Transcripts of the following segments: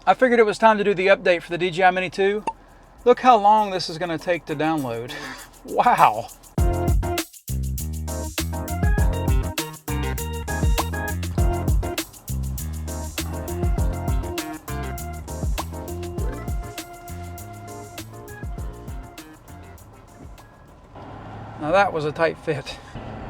I figured it was time to do the update for the DJI Mini 2. Look how long this is going to take to download. Wow. Now that was a tight fit.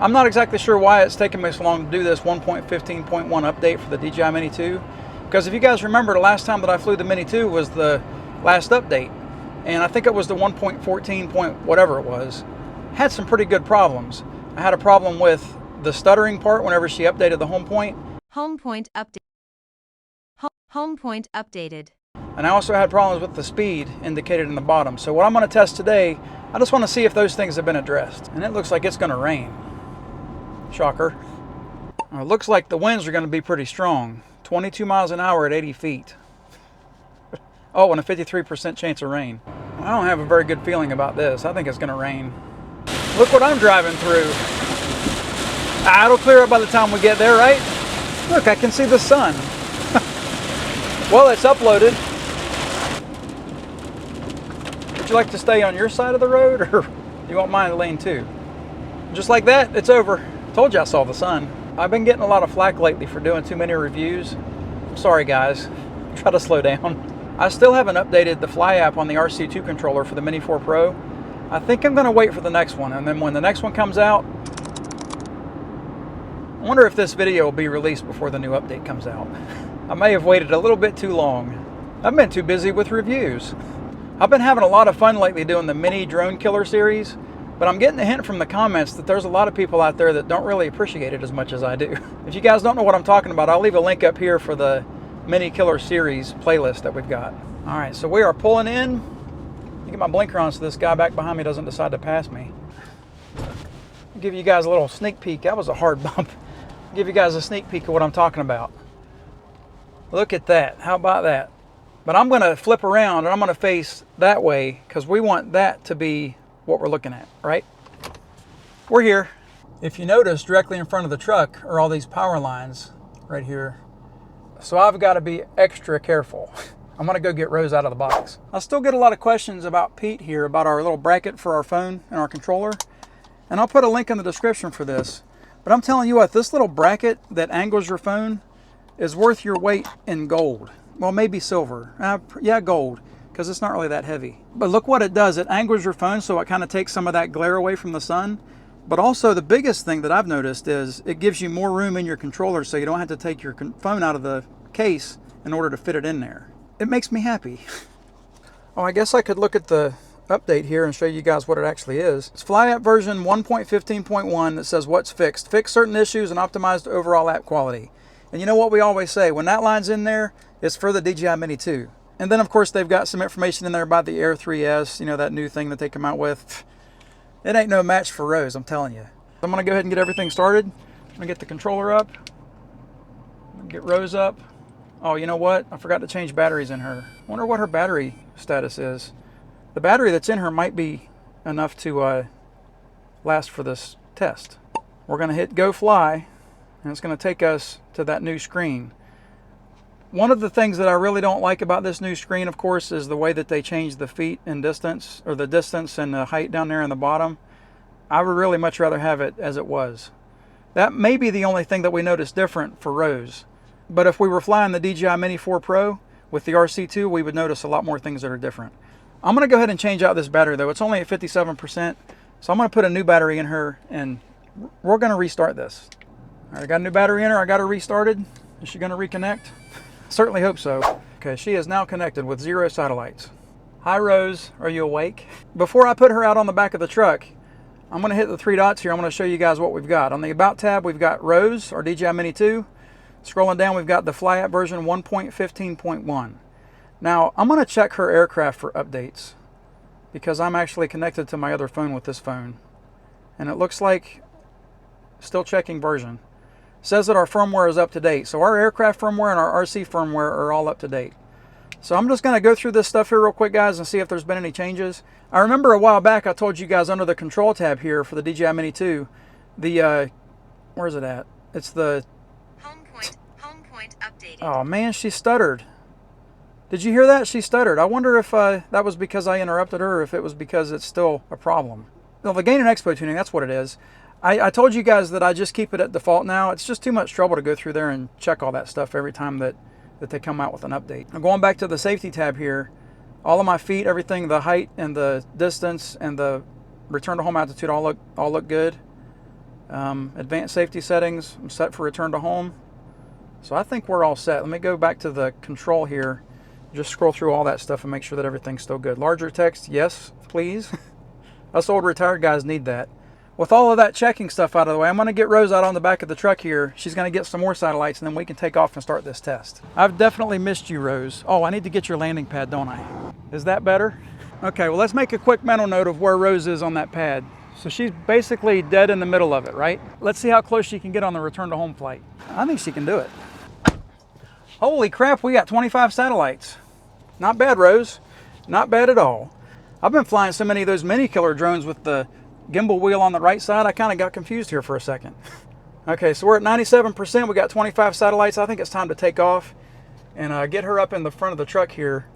I'm not exactly sure why it's taken me so long to do this 1.15.1 update for the DJI Mini 2. Because if you guys remember, the last time that I flew the Mini 2 was the last update. And I think it was the 1.14 point whatever it was. Had some pretty good problems. I had a problem with the stuttering part whenever she updated the home point. Home point update. Home point updated. And I also had problems with the speed indicated in the bottom. So what I'm going to test today, I just want to see if those things have been addressed. And it looks like it's going to rain. Shocker. It looks like the winds are going to be pretty strong. 22 miles an hour at 80 feet. Oh, and a 53% chance of rain. I don't have a very good feeling about this. I think it's going to rain. Look what I'm driving through. It'll clear up by the time we get there, right? Look, I can see the sun. Well, it's uploaded. Would you like to stay on your side of the road, or you want mine lane 2? Just like that, it's over. Told you I saw the sun. I've been getting a lot of flack lately for doing too many reviews. I'm sorry, guys. Try to slow down. I still haven't updated the Fly app on the RC2 controller for the Mini 4 Pro. I think I'm going to wait for the next one, and then when the next one comes out, I wonder if this video will be released before the new update comes out. I may have waited a little bit too long. I've been too busy with reviews. I've been having a lot of fun lately doing the Mini Drone Killer series, but I'm getting a hint from the comments that there's a lot of people out there that don't really appreciate it as much as I do. If you guys don't know what I'm talking about, I'll leave a link up here for the Mini Killer series playlist that we've got. All right, so we are pulling in. Let me get my blinker on so this guy back behind me doesn't decide to pass me. I'll give you guys a little sneak peek. That was a hard bump. I'll give you guys a sneak peek of what I'm talking about. Look at that. How about that? But I'm going to flip around and I'm going to face that way because we want that to be what we're looking at, right? We're here. If you notice, directly in front of the truck are all these power lines right here. So I've got to be extra careful. I'm going to go get Rose out of the box. I still get a lot of questions about Pete here, about our little bracket for our phone and our controller. And I'll put a link in the description for this. But I'm telling you what, this little bracket that angles your phone is worth your weight in gold. Well, maybe silver. Yeah, gold, because it's not really that heavy. But look what it does. It angles your phone so it kind of takes some of that glare away from the sun. But also the biggest thing that I've noticed is it gives you more room in your controller so you don't have to take your phone out of the case in order to fit it in there. It makes me happy. Oh, I guess I could look at the update here and show you guys what it actually is. It's Fly App version 1.15.1 that says what's fixed. Fix certain issues and optimized overall app quality. And you know what we always say, when that line's in there, it's for the DJI Mini 2. And then of course they've got some information in there about the Air 3S, you know, that new thing that they come out with. It ain't no match for Rose, I'm telling you. I'm gonna go ahead and get everything started. I'm gonna get the controller up, get Rose up. Oh, you know what? I forgot to change batteries in her. I wonder what her battery status is. The battery that's in her might be enough to last for this test. We're gonna hit Go Fly, and it's gonna take us to that new screen. One of the things that I really don't like about this new screen, of course, is the way that they changed the feet and distance, or the distance and the height down there in the bottom. I would really much rather have it as it was. That may be the only thing that we noticed different for Rose. But if we were flying the DJI Mini 4 Pro with the RC2, we would notice a lot more things that are different. I'm going to go ahead and change out this battery, though. It's only at 57%, so I'm going to put a new battery in her, and we're going to restart this. All right, I got a new battery in her. I got her restarted. Is she going to reconnect? Certainly hope so. Okay, she is now connected with 0 satellites. Hi, Rose. Are you awake? Before I put her out on the back of the truck, I'm going to hit the 3 dots here. I'm going to show you guys what we've got. On the About tab, we've got Rose, our DJI Mini 2. Scrolling down, we've got the Fly App version 1.15.1. Now, I'm going to check her aircraft for updates because I'm actually connected to my other phone with this phone. And it looks like still checking version. It says that our firmware is up to date. So our aircraft firmware and our RC firmware are all up to date. So I'm just going to go through this stuff here real quick, guys, and see if there's been any changes. I remember a while back I told you guys under the control tab here for the DJI Mini 2, the, where's it at? It's the... Home point updated. Oh man, she stuttered. Did you hear that? She stuttered. I wonder if that was because I interrupted her or if it was because it's still a problem. Well, the gain and expo tuning, that's what it is. I told you guys that I just keep it at default now. It's just too much trouble to go through there and check all that stuff every time that they come out with an update. I'm going back to the safety tab here. All of my feet, everything, the height and the distance and the return to home altitude all look good. Advanced safety settings, I'm set for return to home. So I think we're all set. Let me go back to the control here. Just scroll through all that stuff and make sure that everything's still good. Larger text, yes, please. Us old retired guys need that. With all of that checking stuff out of the way, I'm going to get Rose out on the back of the truck here. She's going to get some more satellites and then we can take off and start this test. I've definitely missed you, Rose. Oh, I need to get your landing pad, don't I? Is that better? Okay, well, let's make a quick mental note of where Rose is on that pad. So she's basically dead in the middle of it, right? Let's see how close she can get on the return to home flight. I think she can do it. Holy crap, we got 25 satellites. Not bad, Rose. Not bad at all. I've been flying so many of those mini killer drones with the gimbal wheel on the right side, I kind of got confused here for a second. Okay, so we're at 97%. We got 25 satellites. I think it's time to take off and get her up in the front of the truck here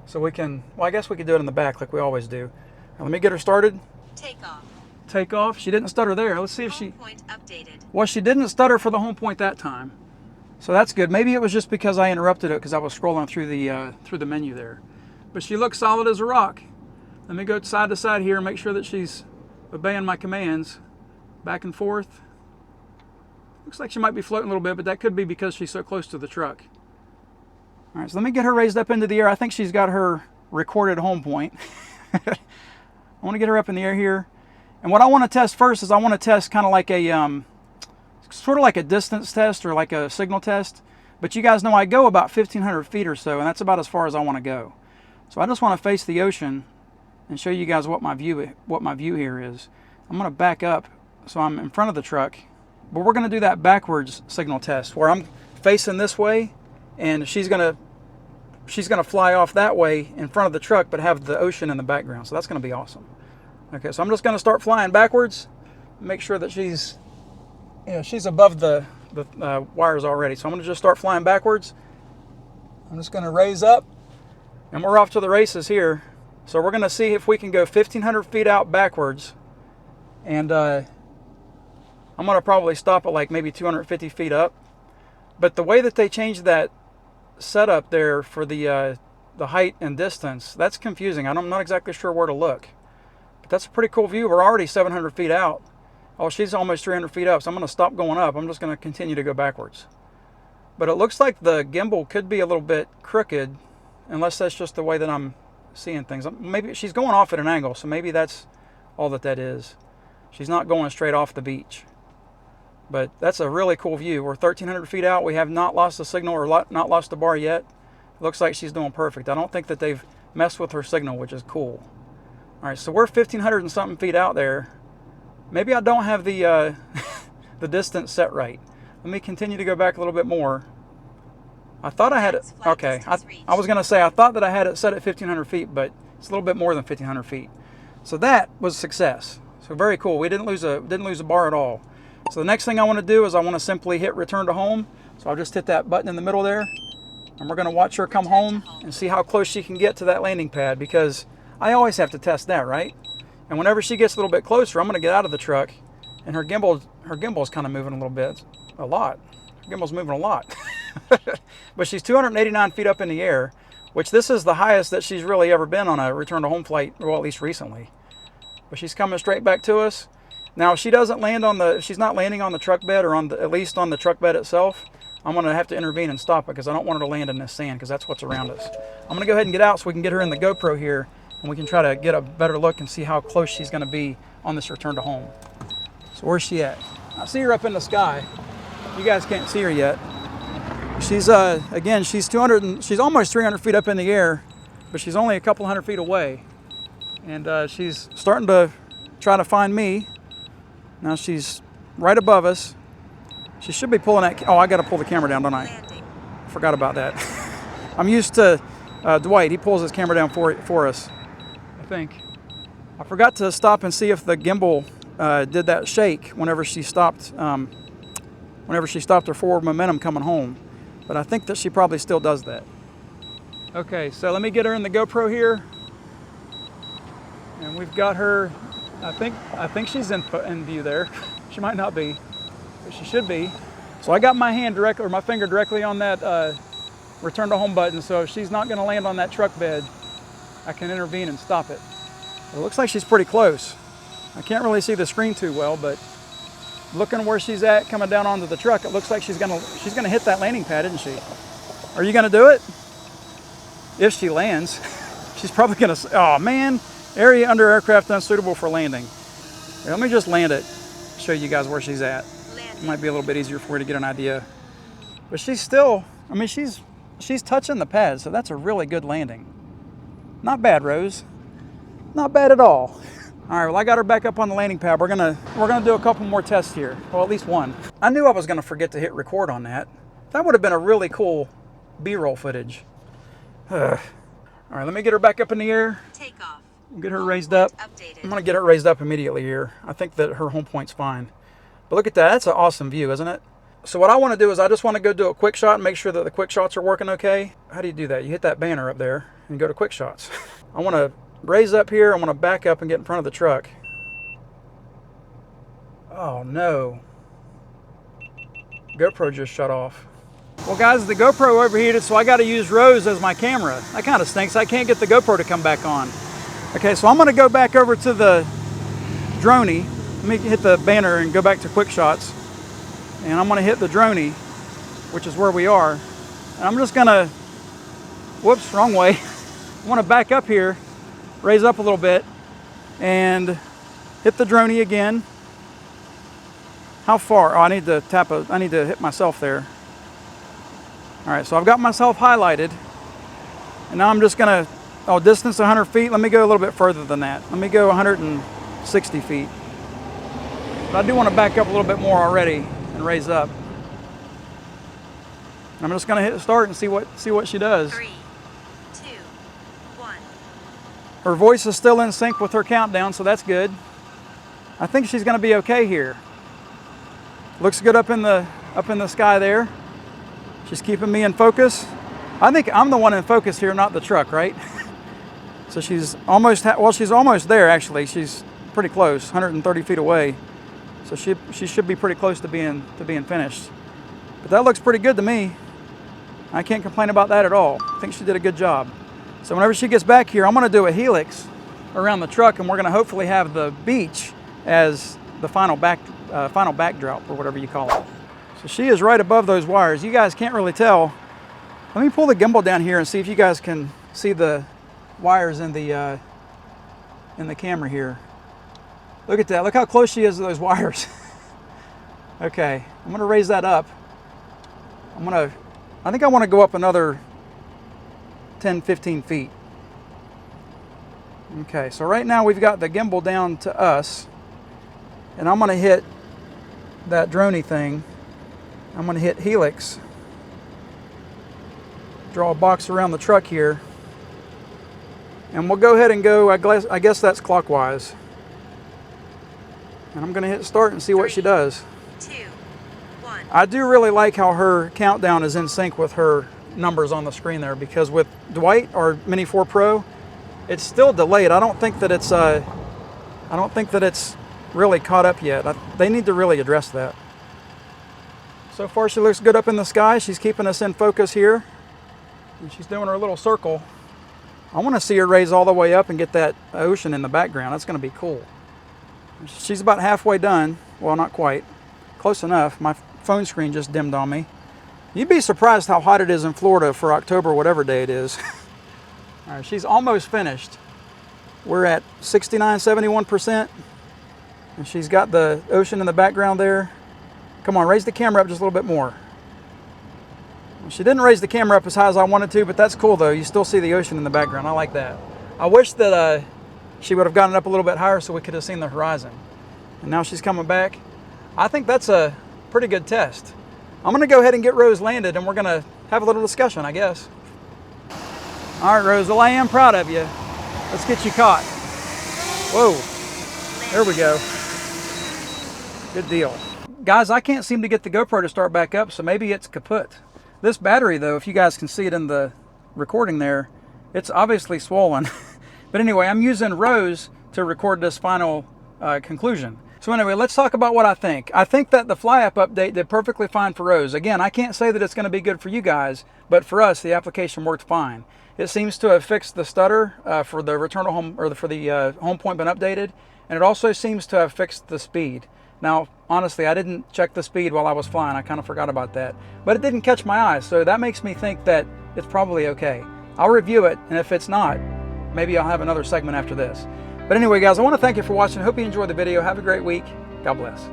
so we can, well, I guess we could do it in the back like we always do. Now, let me get her started. Take off. Take off. She didn't stutter there. Let's see if she... Home point updated. Well, she didn't stutter for the home point that time. So that's good. Maybe it was just because I interrupted it because I was scrolling through the menu there. But she looks solid as a rock. Let me go side to side here and make sure that she's obeying my commands. Back and forth. Looks like she might be floating a little bit, but that could be because she's so close to the truck. All right, so let me get her raised up into the air. I think she's got her recorded home point. I want to get her up in the air here. And what I want to test first is I want to test kind of like a sort of like a distance test or like a signal test. But you guys know I go about 1,500 feet or so, and that's about as far as I want to go. So I just want to face the ocean and show you guys what my view here is. I'm going to back up so I'm in front of the truck. But we're going to do that backwards signal test where I'm facing this way and she's going to fly off that way in front of the truck but have the ocean in the background. So that's going to be awesome. Okay, so I'm just going to start flying backwards. Make sure that she's above the wires already. So I'm going to just start flying backwards. I'm just going to raise up and we're off to the races here. So we're going to see if we can go 1,500 feet out backwards. And I'm going to probably stop at like maybe 250 feet up. But the way that they changed that setup there for the height and distance, that's confusing. I'm not exactly sure where to look. But that's a pretty cool view. We're already 700 feet out. Oh, she's almost 300 feet up, so I'm going to stop going up. I'm just going to continue to go backwards. But it looks like the gimbal could be a little bit crooked, unless that's just the way that I'm seeing things. Maybe she's going off at an angle, so maybe that's all that is. She's not going straight off the beach. But that's a really cool view. We're 1,300 feet out. We have not lost the signal or not lost the bar yet. It looks like she's doing perfect. I don't think that they've messed with her signal, which is cool. All right, so we're 1,500 and something feet out there. Maybe I don't have the the distance set right. Let me continue to go back a little bit more. I thought I had it. Okay, I was going to say I thought that I had it set at 1,500 feet, but it's a little bit more than 1,500 feet. So that was a success. So very cool. We didn't lose a bar at all. So the next thing I want to do is I want to simply hit return to home. So I'll just hit that button in the middle there, and we're going to watch her come home and see how close she can get to that landing pad, because I always have to test that, right? And whenever she gets a little bit closer, I'm going to get out of the truck, and her gimbal's kind of moving a little bit, a lot. Her gimbal's moving a lot. But she's 289 feet up in the air, which this is the highest that she's really ever been on a return to home flight, well, at least recently. But she's coming straight back to us. Now, if she doesn't land on she's not landing on the truck bed, or at least on the truck bed itself, I'm going to have to intervene and stop it, because I don't want her to land in this sand, because that's what's around us. I'm going to go ahead and get out so we can get her in the GoPro here, and we can try to get a better look and see how close she's going to be on this return to home. So where's she at? I see her up in the sky. You guys can't see her yet. She's again, she's almost 300 feet up in the air, but she's only a couple hundred feet away. And she's starting to try to find me. Now she's right above us. She should be pulling that. Oh, I got to pull the camera down, don't I? Forgot about that. I'm used to Dwight. He pulls his camera down for us, I think. I forgot to stop and see if the gimbal did that shake whenever she stopped. Whenever she stopped her forward momentum coming home. But I think that she probably still does that. Okay, so let me get her in the GoPro here. And we've got her, I think she's in view there. She might not be, but she should be. So I got my hand directly, or my finger directly on that return to home button, so if she's not gonna land on that truck bed, I can intervene and stop it. It looks like she's pretty close. I can't really see the screen too well, but looking where she's at coming down onto the truck, it looks like she's gonna hit that landing pad, isn't she? Are you gonna do it? If she lands, she's probably gonna, oh man, area under aircraft unsuitable for landing. Here, let me just land it, show you guys where she's at. It might be a little bit easier for her to get an idea. But she's still, I mean, she's touching the pad, so that's a really good landing. Not bad, Rose. Not bad at all. All right, well, I got her back up on the landing pad. We're gonna do a couple more tests here. Well, at least one. I knew I was gonna forget to hit record on that. That would have been a really cool B-roll footage. All right, let me get her back up in the air. Take off. Get her raised up. Updated. I'm gonna get her raised up immediately here. I think that her home point's fine. But look at that, that's an awesome view, isn't it? So what I wanna do is I just wanna go do a quick shot and make sure that the quick shots are working okay. How do you do that? You hit that banner up there and go to quick shots. I wanna raise up here, I wanna back up and get in front of the truck. Oh no. GoPro just shut off. Well guys, the GoPro overheated, so I gotta use Rose as my camera. That kinda stinks, I can't get the GoPro to come back on. Okay, so I'm gonna go back over to the droney. Let me hit the banner and go back to quick shots. And I'm gonna hit the droney, which is where we are. And I'm just gonna, whoops, wrong way. I wanna back up here, raise up a little bit, and hit the droney again. How far? Oh, I need to hit myself there. All right, so I've got myself highlighted. And now I'm just gonna, distance 100 feet. Let me go a little bit further than that. Let me go 160 feet. But I do want to back up a little bit more already and raise up. I'm just gonna hit start and see what she does. 3, 2, 1. Her voice is still in sync with her countdown, so that's good. I think she's gonna be okay here. Looks good up in the sky there. She's keeping me in focus. I think I'm the one in focus here, not the truck, right? So she's almost, she's almost there actually. She's pretty close, 130 feet away. So she should be pretty close to being finished. But that looks pretty good to me. I can't complain about that at all. I think she did a good job. So whenever she gets back here, I'm gonna do a helix around the truck, and we're gonna hopefully have the beach as the final backdrop, or whatever you call it. So she is right above those wires. You guys can't really tell. Let me pull the gimbal down here and see if you guys can see the wires in the camera here. Look at that. Look how close she is to those wires. Okay, I'm gonna raise that up. I think I want to go up another 10, 15 feet. Okay, so right now we've got the gimbal down to us, and I'm gonna hit that droney thing. I'm gonna hit helix. Draw a box around the truck here. And we'll go ahead and go, I guess that's clockwise. And I'm gonna hit start and see what she does. 2, 1. I do really like how her countdown is in sync with her numbers on the screen there, because with Dwight or Mini 4 Pro, it's still delayed. I don't think that it's really caught up yet. They need to really address that. So far she looks good up in the sky. She's keeping us in focus here. And she's doing her little circle. I want to see her raise all the way up and get that ocean in the background. That's going to be cool. She's about halfway done. Well, not quite. Close enough. My phone screen just dimmed on me. You'd be surprised how hot it is in Florida for October, whatever day it is. All right, she's almost finished. We're at 69, 71%. And she's got the ocean in the background there. Come on, raise the camera up just a little bit more. She didn't raise the camera up as high as I wanted to, but that's cool though. You still see the ocean in the background. I like that. I wish that she would have gotten up a little bit higher so we could have seen the horizon. And now she's coming back. I think that's a pretty good test. I'm gonna go ahead and get Rose landed, and we're gonna have a little discussion, I guess. All right, Rose, well, I am proud of you. Let's get you caught. Whoa, there we go. Good deal. Guys, I can't seem to get the GoPro to start back up, so maybe it's kaput. This battery though, if you guys can see it in the recording there, it's obviously swollen. But anyway, I'm using Rose to record this final conclusion. So anyway, let's talk about what I think. I think that the Fly App update did perfectly fine for Rose. Again, I can't say that it's going to be good for you guys, but for us, the application worked fine. It seems to have fixed the stutter for the return to home, or for the home point been updated, and it also seems to have fixed the speed. Now, honestly, I didn't check the speed while I was flying. I kind of forgot about that, but it didn't catch my eye, so that makes me think that it's probably okay. I'll review it, and if it's not, maybe I'll have another segment after this. But anyway, guys, I want to thank you for watching. I hope you enjoyed the video. Have a great week. God bless.